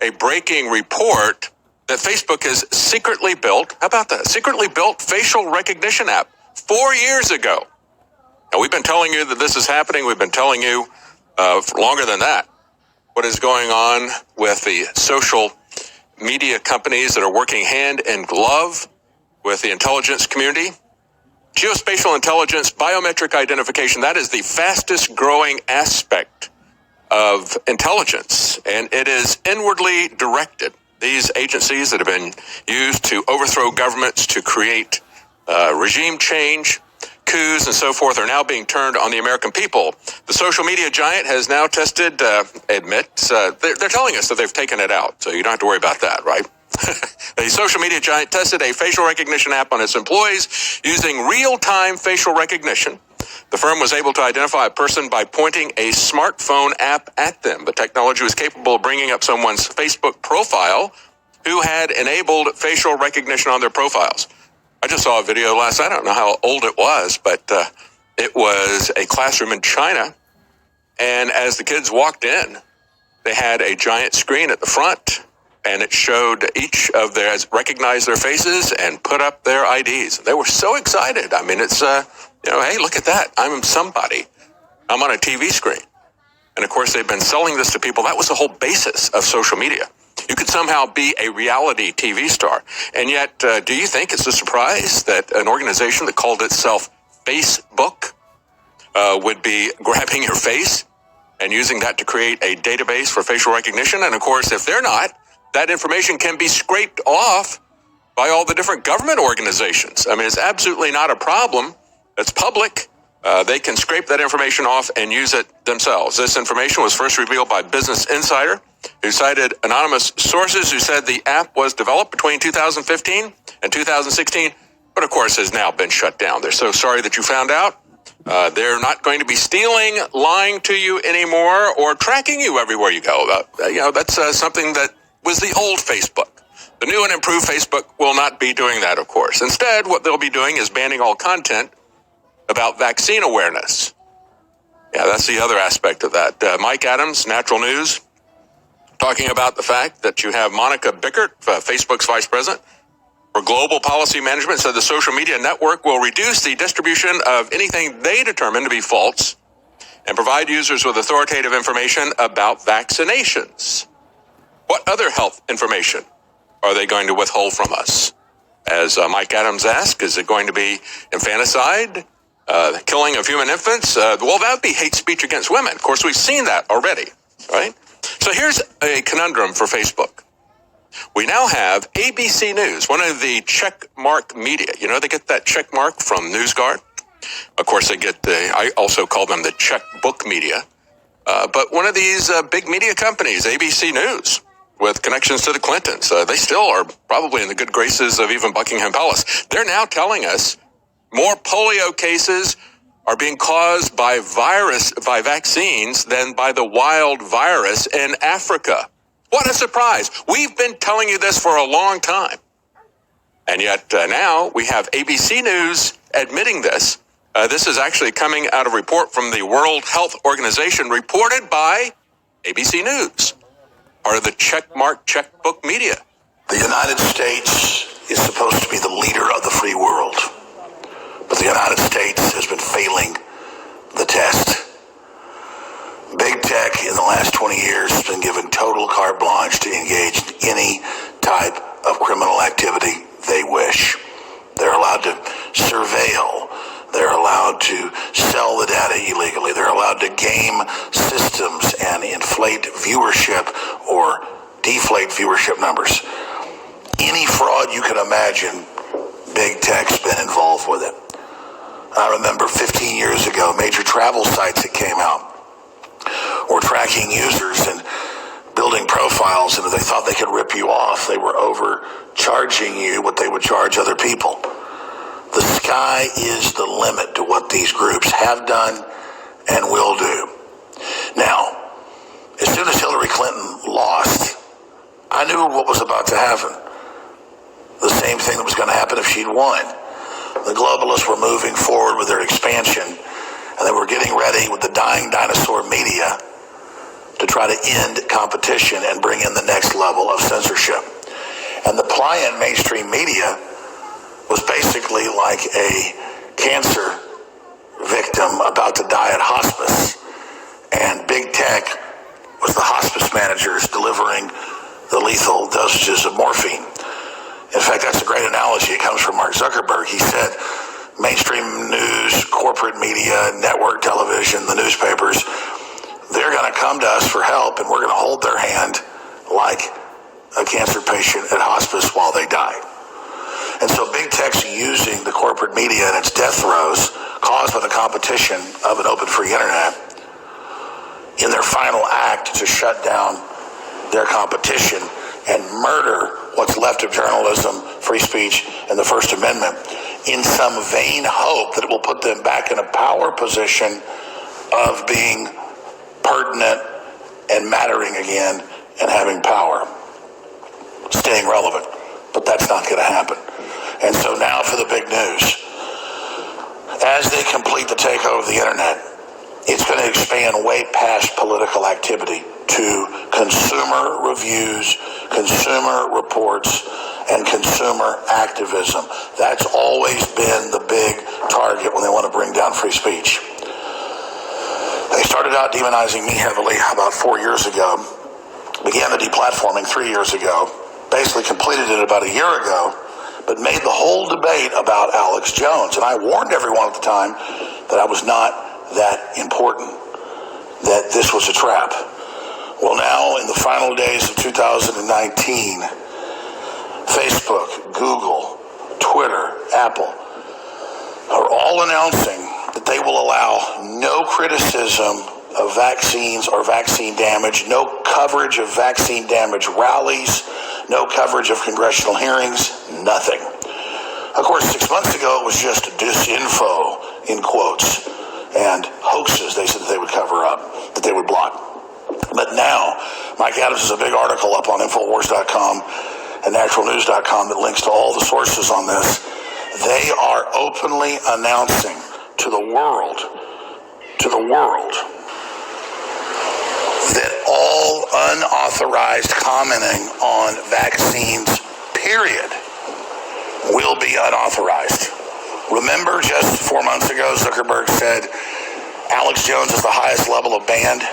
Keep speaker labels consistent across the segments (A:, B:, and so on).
A: a breaking report that Facebook has secretly built, how about that, secretly built facial recognition app 4 years ago. Now, we've been telling you that this is happening. We've been telling you for longer than that what is going on with the social media companies that are working hand in glove with the intelligence community. Geospatial intelligence, biometric identification, that is the fastest growing aspect of intelligence, and it is inwardly directed. These agencies that have been used to overthrow governments, to create regime change, coups, and so forth, are now being turned on the American people. The social media giant has now tested, they're telling us that they've taken it out, so you don't have to worry about that, right? The social media giant tested a facial recognition app on its employees using real-time facial recognition. The firm was able to identify a person by pointing a smartphone app at them. The technology was capable of bringing up someone's Facebook profile who had enabled facial recognition on their profiles. I just saw a video last night. I don't know how old it was, but it was a classroom in China. And as the kids walked in, they had a giant screen at the front, and it showed each of theirs, recognized their faces and put up their IDs. They were so excited. I mean, it's, hey, look at that. I'm somebody. I'm on a TV screen. And of course, they've been selling this to people. That was the whole basis of social media. You could somehow be a reality TV star. And yet, do you think it's a surprise that an organization that called itself Facebook would be grabbing your face and using that to create a database for facial recognition? And of course, if they're not, that information can be scraped off by all the different government organizations. I mean, it's absolutely not a problem. It's public. They can scrape that information off and use it themselves. This information was first revealed by Business Insider, who cited anonymous sources who said the app was developed between 2015 and 2016, but of course has now been shut down. They're so sorry that you found out. They're not going to be stealing, lying to you anymore, or tracking you everywhere you go. That's something that was the old Facebook. The new and improved Facebook will not be doing that, of course. Instead, what they'll be doing is banning all content about vaccine awareness. Yeah, that's the other aspect of that. Mike Adams, Natural News, talking about the fact that you have Monica Bickert, Facebook's vice president for global policy management, said the social media network will reduce the distribution of anything they determine to be false and provide users with authoritative information about vaccinations. What other health information are they going to withhold from us? As Mike Adams asked, is it going to be infanticide, the killing of human infants? Well, that would be hate speech against women. Of course, we've seen that already, right? So here's a conundrum for Facebook. We now have ABC News, one of the check mark media. You know, they get that check mark from NewsGuard. Of course, they get I also call them the checkbook media. But one of these big media companies, ABC News, with connections to the Clintons, they still are probably in the good graces of even Buckingham Palace. They're now telling us more polio cases are being caused by vaccines than by the wild virus in Africa. What a surprise. We've been telling you this for a long time. And yet now we have ABC News admitting this. This is actually coming out of a report from the World Health Organization, reported by ABC News, part of the checkbook media.
B: The United States is supposed to be the leader of the free world, but the United States has been failing the test. Big tech in the last 20 years has been given total carte blanche to engage in any type of criminal activity they wish. They're allowed to surveil. They're allowed to sell the data illegally. They're allowed to game systems and inflate viewership or deflate viewership numbers. Any fraud you can imagine, big tech's been involved with it. I remember 15 years ago, major travel sites that came out were tracking users and building profiles, and if they thought they could rip you off, they were overcharging you what they would charge other people. The sky is the limit to what these groups have done and will do. Now, as soon as Hillary Clinton lost, I knew what was about to happen. The same thing that was going to happen if she'd won. The globalists were moving forward with their expansion, and they were getting ready with the dying dinosaur media to try to end competition and bring in the next level level of censorship. And the pliant mainstream media was basically like a cancer victim about to die at hospice. And big tech was the hospice managers delivering the lethal dosages of morphine. In fact, that's a great analogy. It comes from Mark Zuckerberg. He said, mainstream news, corporate media, network television, the newspapers, they're going to come to us for help, and we're going to hold their hand like a cancer patient at hospice while they die. And so big tech's using the corporate media and its death throes caused by the competition of an open free internet in their final act to shut down their competition and murder what's left of journalism, free speech, and the First Amendment in some vain hope that it will put them back in a power position of being pertinent and mattering again and having power, staying relevant. But that's not going to happen. And so now for the big news. As they complete the takeover of the internet, it's going to expand way past political activity to consumer reviews, consumer reports, and consumer activism. That's always been the big target when they want to bring down free speech. They started out demonizing me heavily about 4 years ago, began the deplatforming 3 years ago, basically completed it about a year ago, but made the whole debate about Alex Jones. And I warned everyone at the time that I was not that important, that this was a trap. Well, now in the final days of 2019, Facebook, Google, Twitter, Apple are all announcing that they will allow no criticism of vaccines or vaccine damage, no coverage of vaccine damage rallies, no coverage of congressional hearings, nothing. Of course, 6 months ago, it was just disinfo, in quotes, and hoaxes they said that they would cover up, that they would block. But now, Mike Adams has a big article up on Infowars.com and naturalnews.com that links to all the sources on this. They are openly announcing to the world, that all unauthorized commenting on vaccines, period, will be unauthorized. Remember just 4 months ago, Zuckerberg said Alex Jones is the highest level of banned.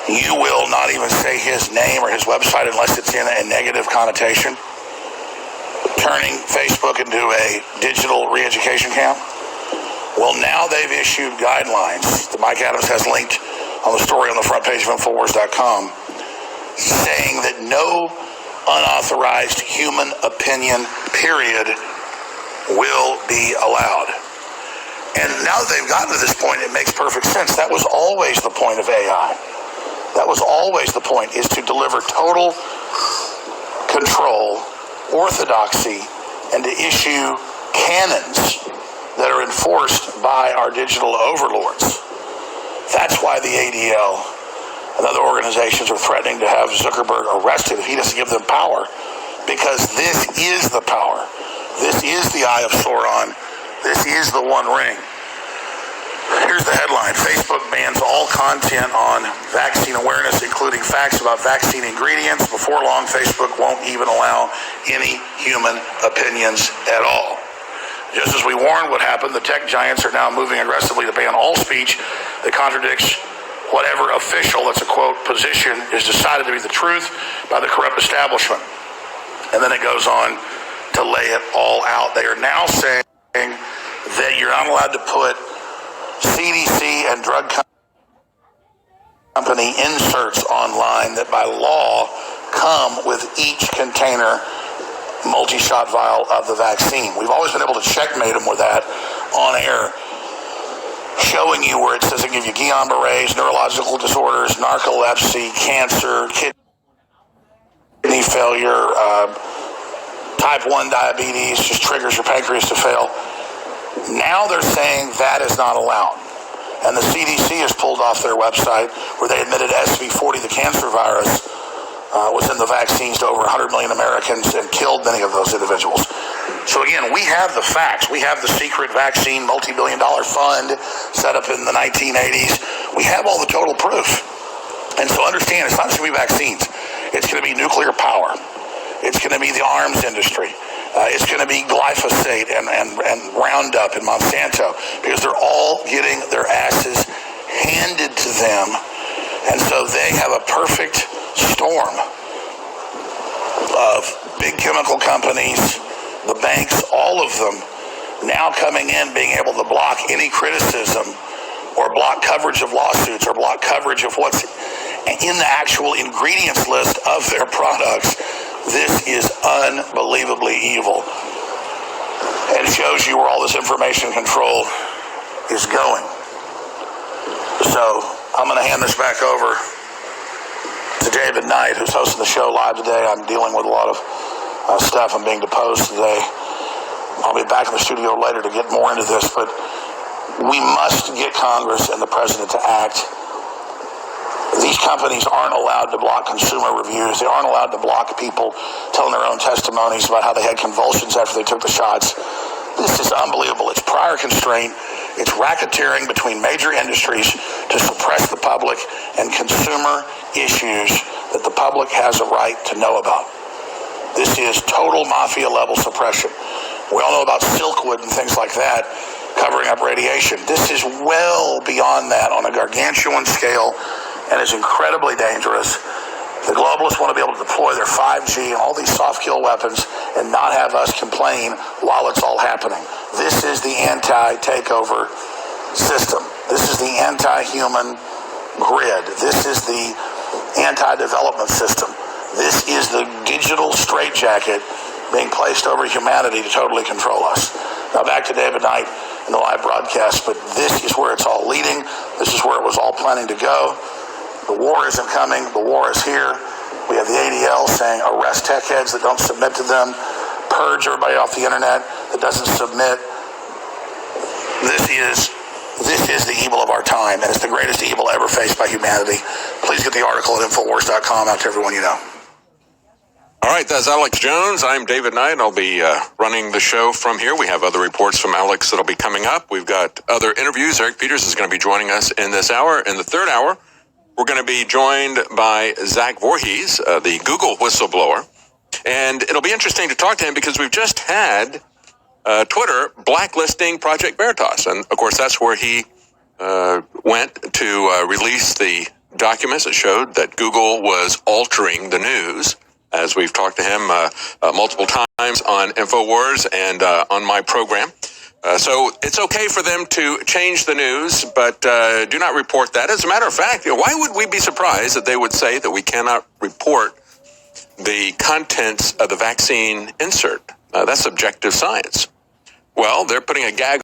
B: You will not even say his name or his website unless it's in a negative connotation, turning Facebook into a digital re-education camp. Well, now they've issued guidelines that Mike Adams has linked on the story on the front page of Infowars.com, saying that no unauthorized human opinion, period, will be allowed. And now that they've gotten to this point, it makes perfect sense. That was always the point of AI. That was always the point, is to deliver total control, orthodoxy, and to issue canons that are enforced by our digital overlords. That's why the ADL and other organizations are threatening to have Zuckerberg arrested if he doesn't give them power, because this is the power. This is the Eye of Sauron. This is the One Ring. Here's the headline. Facebook bans all content on vaccine awareness, including facts about vaccine ingredients. Before long, Facebook won't even allow any human opinions at all. Just as we warned what happened, the tech giants are now moving aggressively to ban all speech that contradicts whatever official, that's a quote, position is decided to be the truth by the corrupt establishment. And then it goes on to lay it all out. They are now saying that you're not allowed to put CDC and drug company inserts online that by law come with each container multi-shot vial of the vaccine. We've always been able to checkmate them with that on air, showing you where it says it give you Guillain-Barré's, neurological disorders, narcolepsy, cancer, kidney failure, type 1 diabetes, just triggers your pancreas to fail. Now they're saying that is not allowed. And the CDC has pulled off their website where they admitted SV40, the cancer virus, was in the vaccines to over 100 million Americans and killed many of those individuals. So again, we have the facts. We have the secret vaccine multi-billion-dollar fund set up in the 1980s. We have all the total proof. And so understand, it's not just going to be vaccines. It's going to be nuclear power. It's going to be the arms industry. It's going to be glyphosate and Roundup and Monsanto, because they're all getting their asses handed to them. And so they have a perfect storm of big chemical companies, the banks, all of them now coming in, being able to block any criticism or block coverage of lawsuits or block coverage of what's in the actual ingredients list of their products. This is unbelievably evil. And shows you where all this information control is going. So I'm going to hand this back over to David Knight, who's hosting the show live today. I'm dealing with a lot of stuff. I'm being deposed today. I'll be back in the studio later to get more into this, but we must get Congress and the president to act. These companies aren't allowed to block consumer reviews. They aren't allowed to block people telling their own testimonies about how they had convulsions after they took the shots. This is unbelievable. It's prior constraint. It's racketeering between major industries to suppress the public and consumer issues that the public has a right to know about. This is total mafia-level suppression. We all know about Silkwood and things like that, covering up radiation. This is well beyond that on a gargantuan scale and is incredibly dangerous. The globalists want to be able to deploy their 5G and all these soft kill weapons and not have us complain while it's all happening. This is the anti-takeover system. This is the anti-human grid. This is the anti-development system. This is the digital straitjacket being placed over humanity to totally control us. Now back to David Knight in the live broadcast, but this is where it's all leading. This is where it was all planning to go. The war isn't coming. The war is here. We have the ADL saying arrest tech heads that don't submit to them, purge everybody off the internet that doesn't submit. This is the evil of our time, and it's the greatest evil ever faced by humanity. Please get the article at Infowars.com out to everyone you know.
A: All right, that's Alex Jones. I'm David Knight. I'll be running the show from here. We have other reports from Alex that'll be coming up. We've got other interviews. Eric Peters is going to be joining us in this hour. In the third hour, we're going to be joined by Zach Voorhees, the Google whistleblower. And it'll be interesting to talk to him because we've just had Twitter blacklisting Project Veritas. And, of course, that's where he went to release the documents that showed that Google was altering the news, as we've talked to him multiple times on InfoWars and on my program. So it's okay for them to change the news, but do not report that. As a matter of fact, why would we be surprised that they would say that we cannot report the contents of the vaccine insert? That's objective science. Well, they're putting a gag